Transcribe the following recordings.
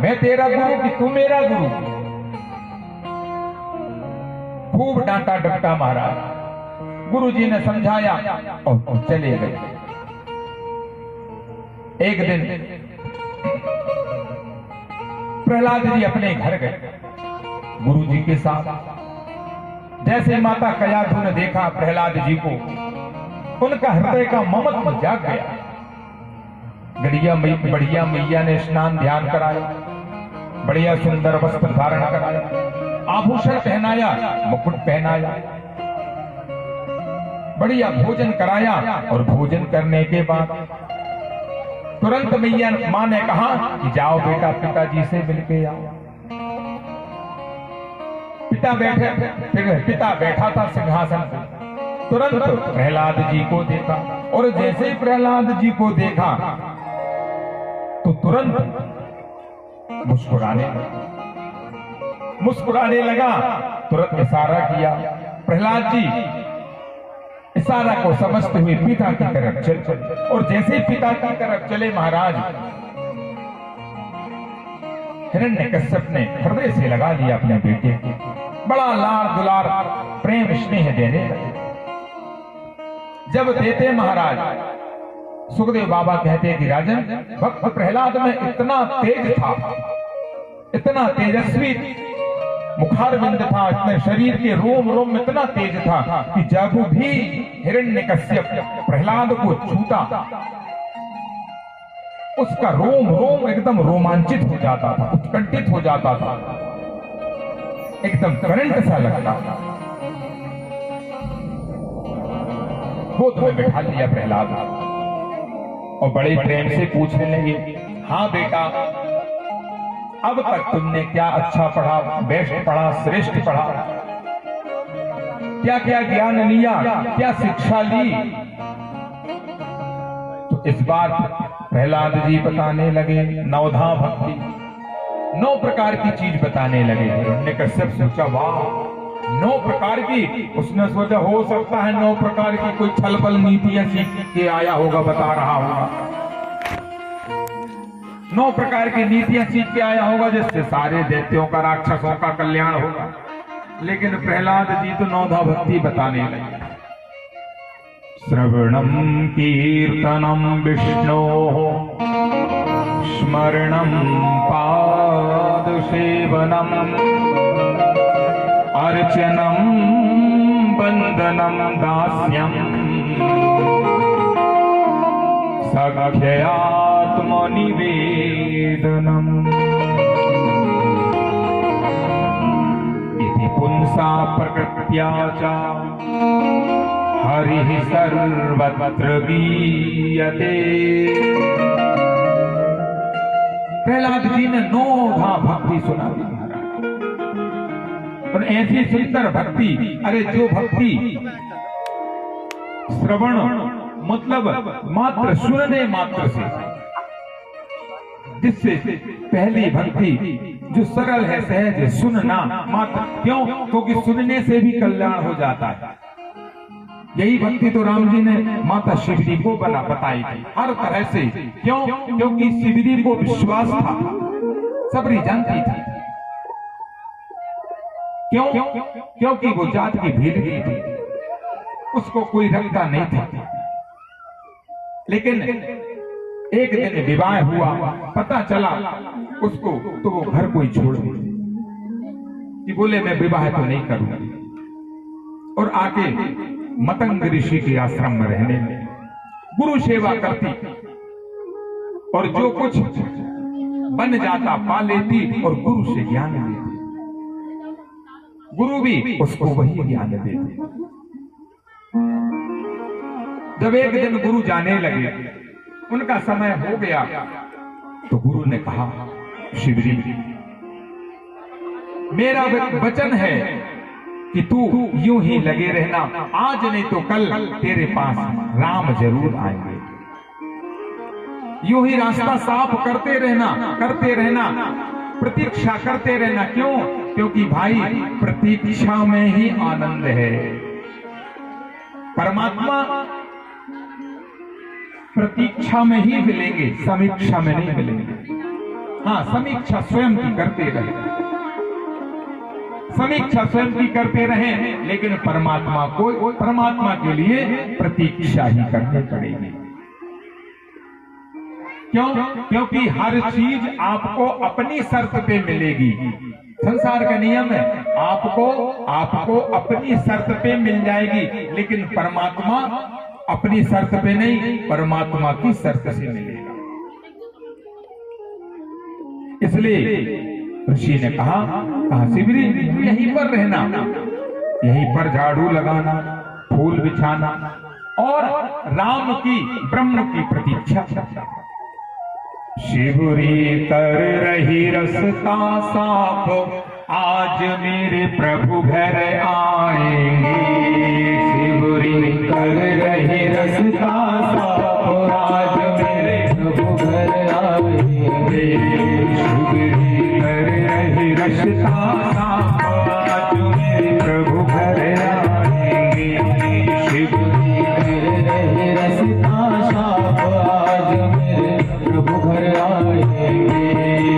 मैं तेरा गुरु कि तू मेरा गुरु। खूब डांटा डपटा महाराज। गुरुजी ने समझाया और चले गए। एक दिन प्रहलाद जी अपने घर गए गुरुजी के साथ। जैसे माता कयाधु ने देखा प्रहलाद जी को, उनका हृदय का ममत्व जाग गया। बढ़िया मैया ने स्नान ध्यान कराया, बढ़िया सुंदर वस्त्र धारण कराया, आभूषण पहनाया, मुकुट पहनाया, बढ़िया भोजन कराया। और भोजन करने के बाद तुरंत मैया मां ने कहा कि जाओ बेटा पिताजी से मिलके आओ। पिता बैठा था सिंहासन पर। तुरंत प्रहलाद जी को देखा और जैसे ही प्रहलाद जी को देखा तो तुरंत मुस्कुराने लगा। तुरंत इशारा किया। प्रहलाद जी इशारा को समझते हुए पिता की तरफ चले और जैसे ही पिता की तरफ चले महाराज, हिरण्यकश्यप ने हृदय से लगा लिया अपने बेटे को। बड़ा लाड़ दुलार प्रेम स्नेह देने लगे। जब देते महाराज, सुखदेव बाबा कहते कि राजन, भक्त प्रहलाद में इतना तेज था, इतना तेजस्वी मुखारविंद था, इतने शरीर के रोम रोम इतना तेज था कि जब भी हिरण्यकश्यप प्रहलाद को छूता उसका रोम रोम एकदम रोमांचित हो जाता था, उत्कंठित हो जाता था, एकदम करंट सा लगता था। गोद में बैठा लिया प्रहलाद और बड़े प्रेम से पूछने लगे, हाँ बेटा, अब तक तुमने क्या अच्छा पढ़ा, बेस्ट पढ़ा, श्रेष्ठ पढ़ा, क्या क्या ज्ञान लिया, क्या शिक्षा ली? तो इस बार प्रहलाद जी बताने लगे नवधा भक्ति, 9 प्रकार की चीज बताने लगे। हिरण्यकश्यप सोचा, वाह, 9 प्रकार की। उसने सोचा हो सकता है 9 प्रकार की कोई छलबल नीतियां सीख के आया होगा, बता रहा होगा। 9 प्रकार की नीतियां सीख के आया होगा जिससे सारे दैत्यों का, राक्षसों का कल्याण होगा। लेकिन प्रहलाद जी तो नवधा भक्ति बताने लगे। श्रवणम कीर्तनम विष्णोः स्मरणम पाद सेवनम अर्चनम वंदनम दास्यम सख्यात्मनिवेदनम इति पुंसा प्रकृत्या च हरिः सर्वत्र गीयते। प्रहलाद जी ने 9 भक्ति सुना दी महाराज। और ऐसी सुंदर भक्ति, अरे जो भक्ति श्रवण मतलब मात्र सुनने मात्र से, जिससे पहली भक्ति जो सरल है, सहज है, सुनना मात्र। क्यों? क्योंकि सुनने से भी कल्याण हो जाता है। यही भक्ति तो राम जी ने माता शिवजी को बताई थी हर तरह से। क्यों? क्योंकि शिवजी को विश्वास था, सबरी जानती थी। क्यों? क्योंकि वो जात की भीड़ की थी, उसको कोई रखता नहीं था। लेकिन एक दिन विवाह हुआ, पता चला उसको, तो वो घर कोई छोड़ दी कि बोले मैं विवाह तो नहीं करूंगा। और आके मतंग ऋषि के आश्रम में रहने में गुरु सेवा करती और जो कुछ बन जाता पा लेती और गुरु से ज्ञान लेती। गुरु भी उसको वही ज्ञान देते। जब एक दिन गुरु जाने लगे, उनका समय हो गया, तो गुरु ने कहा, शिवजी मेरा वचन है कि तू यूं ही लगे रहना, आज नहीं तो कल तेरे पास राम जरूर आएंगे। यूं ही रास्ता साफ करते रहना, प्रतीक्षा करते रहना। क्यों? क्योंकि भाई प्रतीक्षा में ही आनंद है। परमात्मा प्रतीक्षा में ही मिलेंगे, समीक्षा में नहीं मिलेंगे। हाँ, समीक्षा स्वयं की करते रहे, समीक्षा स्वयं की करते रहे, लेकिन परमात्मा के लिए प्रतीक्षा ही करनी पड़ेगी। क्यों? क्योंकि हर चीज आपको अपनी शर्त पे मिलेगी। संसार का नियम है, आपको अपनी शर्त पे मिल जाएगी, लेकिन परमात्मा अपनी शर्त पे नहीं, परमात्मा की शर्त से मिलेगा। इसलिए ऋषि ने कहा शिवरी तू यहीं पर रहना, यहीं पर झाड़ू लगाना, फूल बिछाना और राम की ब्रह्म की प्रतीक्षा करना। शिवरी कर रही रस्ता साफ, आज मेरे प्रभु घर आएंगे। शिवरी कर रही रस्ता साफ, आज मेरे प्रभु घर आएंगे। शिवरी कर रही रस्ता साफ, आज मेरे प्रभु घर आएंगे। शिवरी कर रही रस्ता साफ, आज मेरे प्रभु घर आएंगे।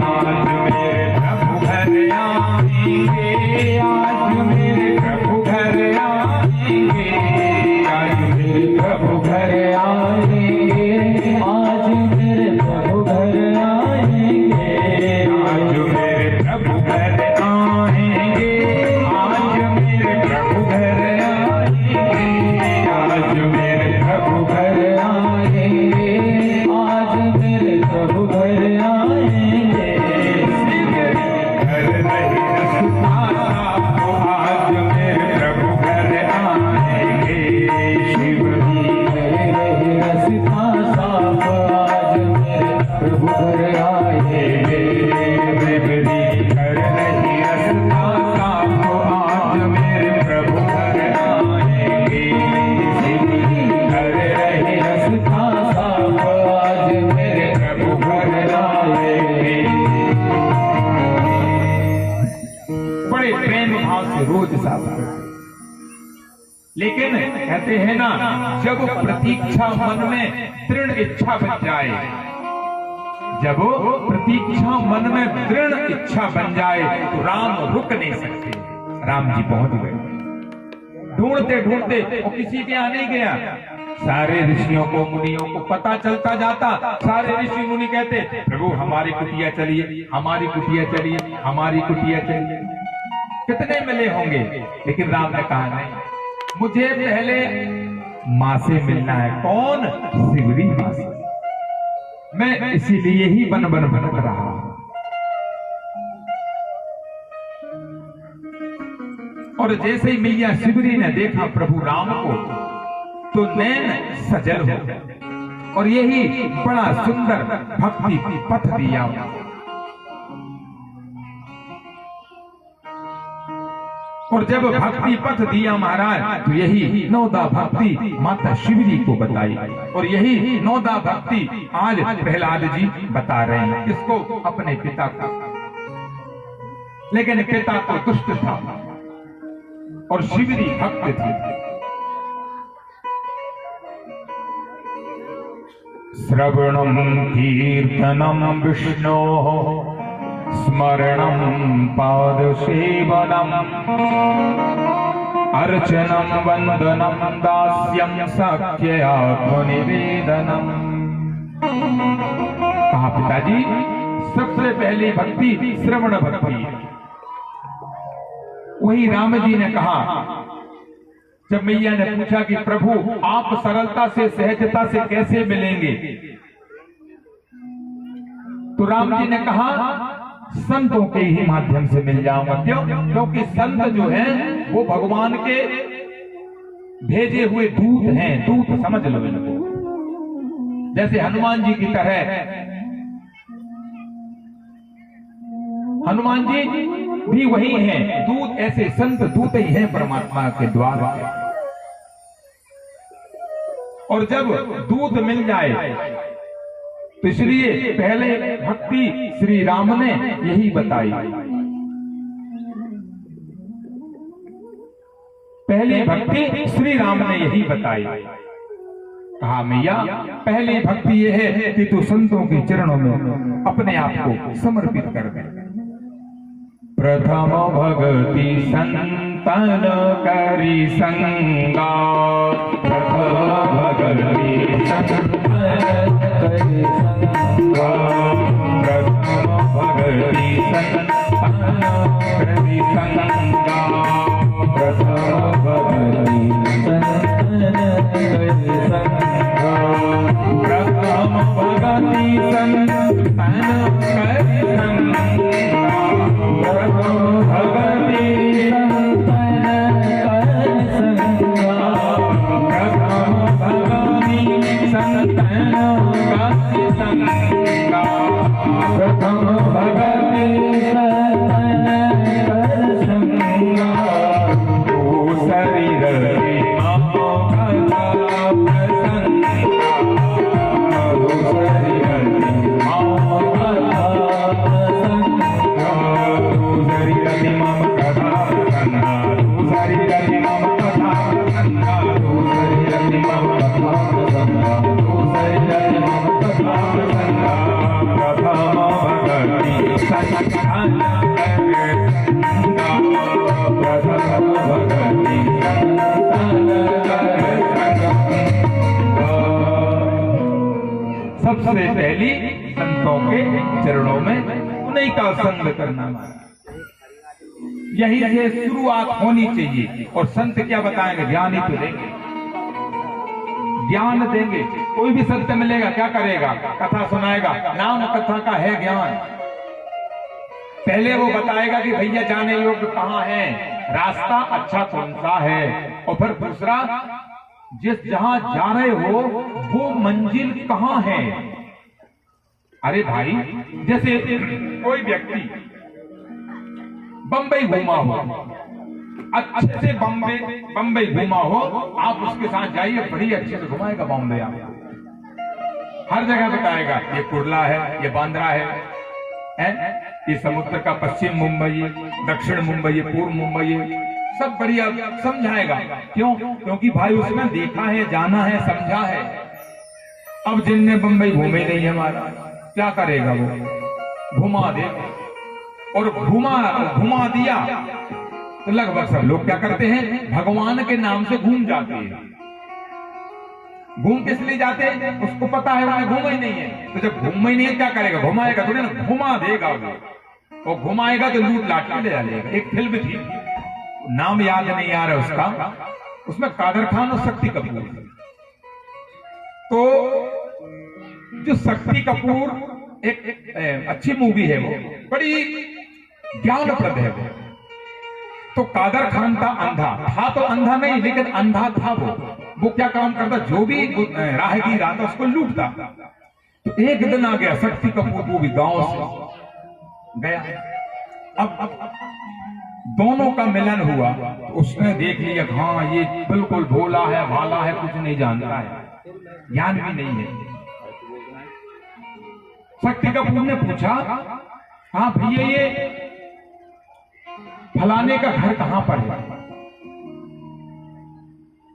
आज मेरे प्रभु घर आएंगे, आज मेरे प्रभु घर आएंगे, आज मेरे प्रभु घर आएंगे, आज मेरे प्रभु घर आएंगे, आज मेरे प्रभु घर आएंगे, आज मेरे प्रभु घर आएंगे, आज मेरे प्रभु घर आएंगे, आज मेरे प्रभु घर आएंगे। घर नहीं रस्ता साफ, आज मेरे प्रभु घर आएंगे। शिवरी कर रही रस्ता साफ, आज मेरे प्रभु घर आएंगे। शिवरी कर रही रस्ता साफ, आज मेरे प्रभु घर आएंगे। शिवरी कर रही रस्ता साफ, आज मेरे प्रभु घर आएंगे। बड़े प्रेम भाव से रोज साफ करते, लेकिन कहते हैं ना, जब प्रतीक्षा मन में दृढ़ इच्छा बन जाए, जब प्रतीक्षा मन में दृढ़ इच्छा बन जाए तो राम रुक नहीं सकते। राम जी पहुंच गए, ढूंढते ढूंढते वो किसी के यहाँ नहीं गया। सारे ऋषियों को, मुनियों को पता चलता जाता, सारे ऋषि मुनि कहते प्रभु हमारी कुटिया चलिए, हमारी कुटिया चलिए, हमारी कुटिया चलिए। कितने मिले होंगे, लेकिन राम ने कहा नहीं, मुझे पहले माँ से मिलना है। कौन? शिवरी माँ से। मैं इसीलिए ही बन भटक रहा हूं। और जैसे ही मैया शिवरी ने देखा प्रभु राम को, तो नैन सजल हो गए और यही बड़ा सुंदर भक्ति पथ दिया। और जब भक्ति पथ दिया महाराज, तो यही नौदा भक्ति माता शिवरी को बताई, और यही नौदा भक्ति आज प्रहलाद जी बता रहे हैं। किसको? अपने पिता को। लेकिन पिता तो दुष्ट था और शिवरी भक्त थी। श्रवणं कीर्तनं विष्णोः, स्मरणं पादसेवनम्, अर्चनं वंदनं दास्यं साख्यात्मनिवेदनम्। कहा पिताजी, सबसे पहली भक्ति श्रवण भक्ति। वही राम जी ने कहा, जब मैया ने पूछा कि प्रभु आप सरलता से, सहजता से कैसे मिलेंगे, तो राम जी ने कहा संतों के ही माध्यम से मिल जाऊंगा। क्यों? क्योंकि संत जो हैं वो भगवान के भेजे हुए दूत हैं। दूत समझ लो इनको, जैसे हनुमान जी की तरह। हनुमान जी भी वही हैं, दूत। ऐसे संत दूत ही हैं परमात्मा के द्वार। और जब दूत मिल जाए, तो इसलिए पहले भक्ति श्री राम ने यही बताई। पहली भक्ति श्री राम ने यही बताई। कहा मैया पहली भक्ति यह है कि तू संतों के चरणों में अपने आप को समर्पित कर दे। प्रथम भक्ति संतन करी संगा, प्रथम भक्ति संतन करी संगा, प्रथम भक्ति संतन करी संगा, प्रथम भक्ति संतन करी संगा, प्रथम भक्ति संतन करी संगा, सबसे पहली संतों के चरणों में उन्हीं का संग करना, यही से शुरुआत होनी चाहिए। और संत क्या बताएंगे? ज्ञान ही तो देंगे, ज्ञान देंगे। कोई भी संत मिलेगा क्या करेगा? कथा सुनाएगा। नाम कथा का है ज्ञान। पहले वो बताएगा कि भैया जाने योग्य कहाँ है, रास्ता अच्छा कौन सा है, और फिर दूसरा जिस जहां जा रहे हो वो मंजिल कहां है। अरे भाई जैसे कोई व्यक्ति बंबई घूमा हो, अच्छे से बंबई घूमा हो, आप उसके साथ जाइए, बड़ी अच्छे से घुमाएगा बॉम्बे, आपको हर जगह बताएगा ये कुर्ला है, ये बांद्रा है, ये समुद्र का पश्चिम मुंबई, दक्षिण मुंबई, पूर्व मुंबई, सब बढ़िया समझाएगा। क्यों? क्योंकि भाई उसने देखा है, जाना है, समझा है। अब जिनने बंबई घूमे नहीं हमारा, क्या करेगा? वो घुमा दे, और घुमा दिया तो लगभग सब लोग क्या करते हैं? भगवान के नाम से घूम जाते हैं। घूम किस लिए जाते हैं? उसको पता है वहां घूमा ही नहीं है। तो जब घूमा ही नहीं है क्या करेगा? घुमाएगा थोड़ी ना, घुमा देगा वो, और घुमाएगा तो लूट लाट के ले जाएगा। एक फिल्म थी, नाम याद नहीं आ रहा उसका, उसमें कादर खान और शक्ति कपूर। तो जो शक्ति कपूर एक अच्छी मूवी है, वो बड़ी ज्ञानप्रद है वो। तो कादर खान था अंधा, था तो अंधा नहीं लेकिन अंधा था वो क्या काम करता? जो भी राहगीर आता उसको लूटता। तो एक दिन आ गया शक्ति कपूर, वो भी गांव से गया। अब दोनों का मिलन हुआ, तो उसने देख लिया हाँ ये बिल्कुल भोला है, भाला है, कुछ नहीं जानता है, ज्ञान भी नहीं है। शक्ति कपूर ने पूछा, हाँ भैया ये फलाने का घर कहां पर है?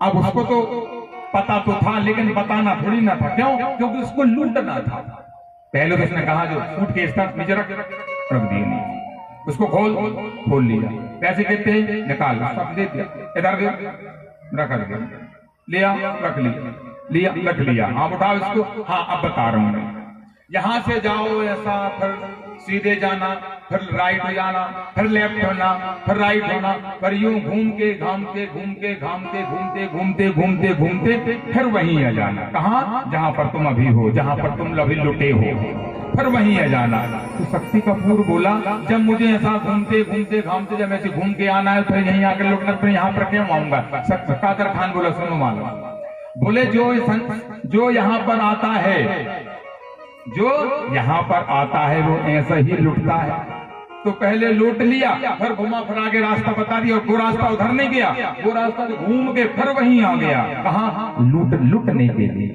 अब उसको तो पता तो था लेकिन बताना थोड़ी ना था। क्यों? क्योंकि उसको लूटना था। पहले तो उसने कहा जो सूटकेस था नीचे रख दिया, उसको खोल लिया, पैसे कितने हैं निकाल, सब दे दिया, इधर दे, रख दिया, लिया रख लिया, रख लिया। हाँ उठाओ इसको, हाँ अब बता रहा हूं मैं, यहां से जाओ ऐसा, फिर सीधे जाना, फिर राइट हो जाना, फिर लेफ्ट होना, फिर राइट होना, फिर यूं घूमते घूमते फिर वहीं आ जाना। कहां? जहां पर तुम अभी हो, जहां पर तुम अभी लुटे हो, फिर वहीं आ जाना। तो शक्ति कपूर बोला, जब मुझे ऐसा घूमते जब ऐसे घूम के आना है तो यहीं आकर लुटना, तो यहाँ पर क्यों आऊंगा? कादर खान बोला, सुनो मालूम, बोले जो यहाँ पर आता है, जो यहाँ पर आता है वो ऐसा ही लुटता है। तो पहले लूट लिया, फिर घुमा फिरा के रास्ता बता दिया, और वो रास्ता उधर नहीं गया, वो रास्ता घूम के फिर वहीं आ गया। कहाँ? लूटने के लिए।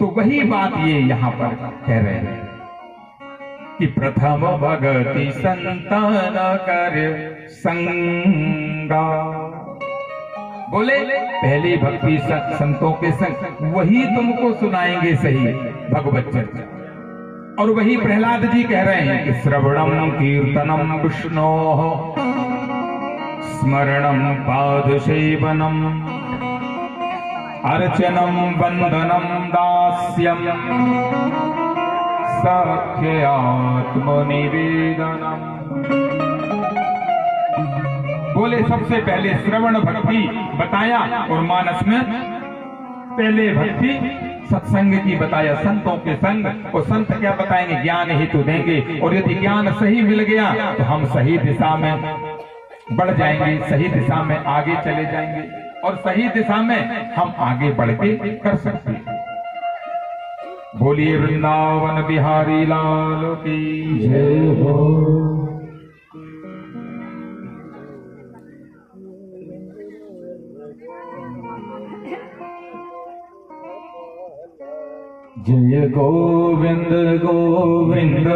तो वही बात ये यहाँ पर कह रहे हैं कि प्रथम भगति संतान कर संगा, बोले पहली भक्ति संतों के संग वही तुमको सुनाएंगे सही भगवत चर्चा। और वही प्रहलाद जी कह रहे हैं कि श्रवणम कीर्तनम विष्णो स्मरणम पादसेवनम अर्चनम वंदनम दास्यम सख्य आत्मनिवेदनम। बोले सबसे पहले श्रवण भक्ति बताया और मानस में पहले भक्ति सत्संग की बताया, संतों के संग। और संत क्या बताएंगे? ज्ञान ही तो देंगे। और यदि ज्ञान सही मिल गया तो हम सही दिशा में बढ़ जाएंगे, सही दिशा में आगे चले जाएंगे और सही दिशा में हम आगे बढ़ के कर सकते हैं। बोलिए वृंदावन बिहारी लाल की जय हो। जय गोविंद गोविंद